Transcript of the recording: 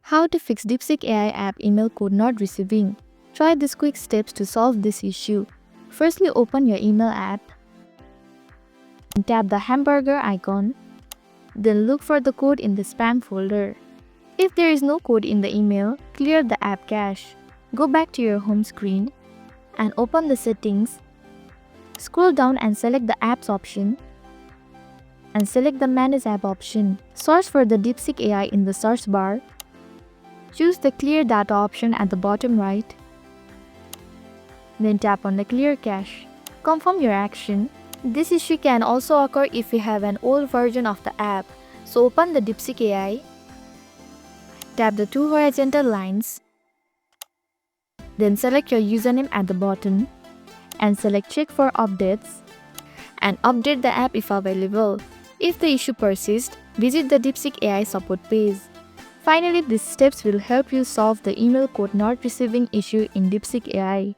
How to fix DeepSeek AI app email code not receiving. Try these quick steps to solve this issue. Firstly, open your email app and tap the hamburger icon. Then look for the code in the spam folder. If there is no code in the email, clear the app cache. Go back to your home screen and open the settings. Scroll down and select the apps option and select the manage app option. Search for the DeepSeek AI in the search bar. Choose the clear data option at the bottom right. Then tap on the clear cache. Confirm your action. This issue can also occur if you have an old version of the app. So open the DeepSeek AI. Tap the two horizontal lines. Then select your username at the bottom and select check for updates and update the app if available. If the issue persists, visit the DeepSeek AI support page. Finally, these steps will help you solve the email code not receiving issue in DeepSeek AI.